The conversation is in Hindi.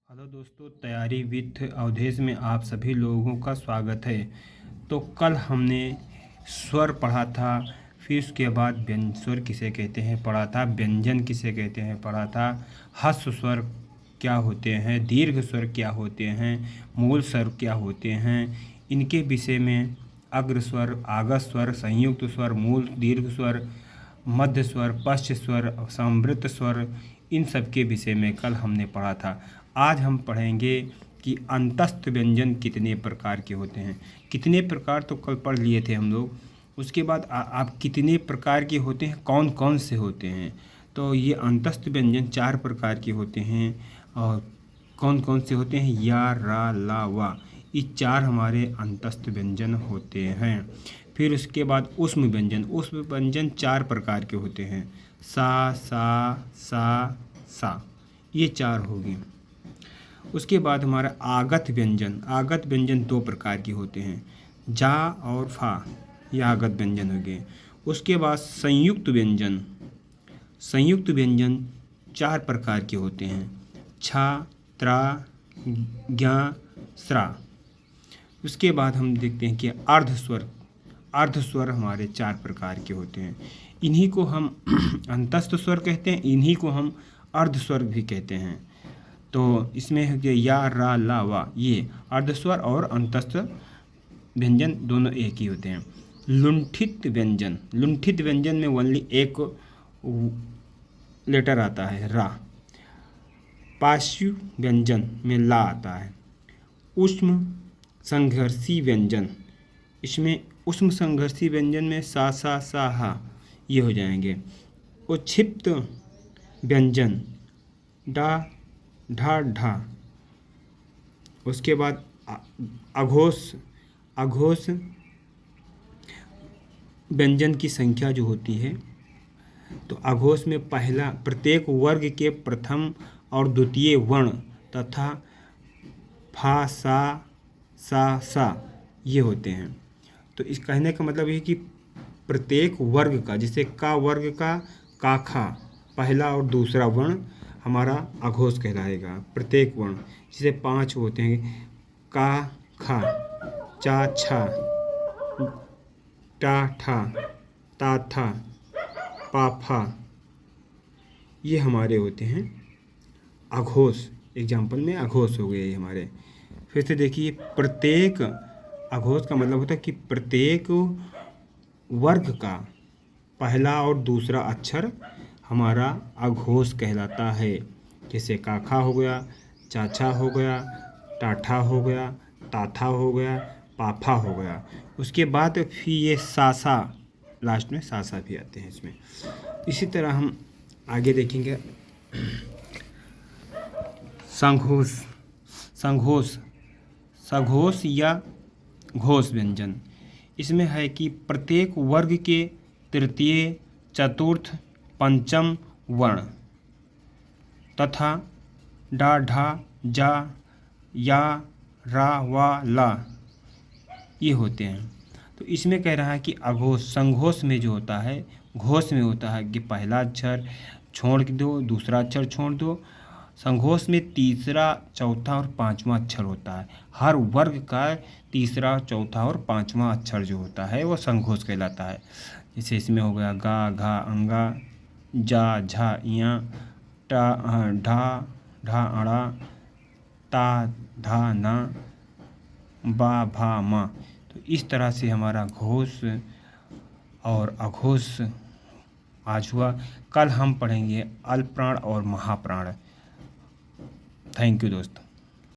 हेलो दोस्तों, तैयारी विथ अवधेश में आप सभी लोगों का स्वागत है। तो कल हमने स्वर पढ़ा था, फिर उसके बाद स्वर किसे कहते हैं पढ़ा था, व्यंजन किसे कहते हैं पढ़ा था, ह्रस्व स्वर क्या होते हैं, दीर्घ स्वर क्या होते हैं, मूल स्वर क्या होते हैं, इनके विषय में अग्र स्वर, आगस स्वर, संयुक्त स्वर, मूल दीर्घ स्वर, मध्य स्वर, पश्च स्वर, संवृत स्वर, इन सब के विषय में कल हमने पढ़ा था। आज हम पढ़ेंगे कि अंतस्थ व्यंजन कितने प्रकार के होते हैं। कितने प्रकार तो कल पढ़ लिए थे हम लोग। उसके बाद आप कितने प्रकार के होते हैं, कौन कौन से होते हैं। तो ये अंतस्थ व्यंजन 4 प्रकार के होते हैं। और कौन कौन से होते हैं, या, रा, ला, वा, ये 4 हमारे अंतस्थ व्यंजन होते हैं। फिर उसके बाद ऊष्म व्यंजन। ऊष्म व्यंजन 4 प्रकार के होते हैं, सा, सा, ये 4 हो गए। उसके बाद हमारा आगत व्यंजन। आगत व्यंजन 2 प्रकार के होते हैं, जा और फा, ये आगत व्यंजन हो गए। उसके बाद संयुक्त व्यंजन। संयुक्त व्यंजन 4 प्रकार के होते हैं, छा, त्रा, ज्ञा, स्रा। उसके बाद हम देखते हैं कि अर्धस्वर। अर्धस्वर हमारे 4 प्रकार के होते हैं। इन्हीं को हम अंतस्थ स्वर कहते हैं, इन्हीं को हम अर्धस्वर भी कहते हैं। तो इसमें है कि या, रा, ला, वा, ये अर्धस्वर और अंतस्थ व्यंजन दोनों एक ही होते हैं। लुंठित व्यंजन। लुंठित व्यंजन में ओनली एक लेटर आता है, रा। पार्श्व व्यंजन में ला आता है। ऊष्म संघर्षी व्यंजन, इसमें ऊष्म संघर्षी व्यंजन में सा, हा, ये हो जाएंगे। उक्षिप्त व्यंजन, डा, ढा, ढा। उसके बाद अघोष। अघोष व्यंजन की संख्या जो होती है, तो अघोष में पहला प्रत्येक वर्ग के प्रथम और द्वितीय वर्ण तथा फा, सा, ये होते हैं। तो इस कहने का मतलब ये कि प्रत्येक वर्ग का, जैसे का वर्ग का खा पहला और दूसरा वर्ण हमारा अघोष कहलाएगा। प्रत्येक वर्ण जैसे 5 होते हैं, का, खा, चा, छा, टा, ठा, ता, था, पा, फा, ये हमारे होते हैं अघोष। एग्जाम्पल में अघोष हो गए ये हमारे। फिर से देखिए, प्रत्येक अघोष का मतलब होता है कि प्रत्येक वर्ग का पहला और दूसरा अक्षर हमारा अघोष कहलाता है। जैसे काखा हो गया, चाछा हो गया, टाठा हो गया, ताथा हो गया, पाफा हो गया। उसके बाद फिर ये सासा, लास्ट में सासा भी आते हैं इसमें। इसी तरह हम आगे देखेंगे संघोष। संघोष, सघोष या घोष व्यंजन। इसमें है कि प्रत्येक वर्ग के तृतीय, चतुर्थ, पंचम वर्ण तथा डा, ढा, जा, या, रा, वा, ला, ये होते हैं। तो इसमें कह रहा है कि अघोष, संघोष में जो होता है, घोष में होता है कि पहला अक्षर छोड़ दो, दूसरा अक्षर छोड़ दो। संघोष में तीसरा, चौथा और पांचवा अक्षर होता है। हर वर्ग का तीसरा, चौथा और पांचवा अक्षर जो होता है वो संघोष कहलाता है। जैसे इसमें हो गया गा, घा, अंगा, जा, झा, इया, टा, ढा, ढा, अड़ा, ता, धा, ना, बा, भा, मा। तो इस तरह से हमारा घोष और अघोष आज हुआ। कल हम पढ़ेंगे अल्पप्राण और महाप्राण। थैंक यू दोस्तों।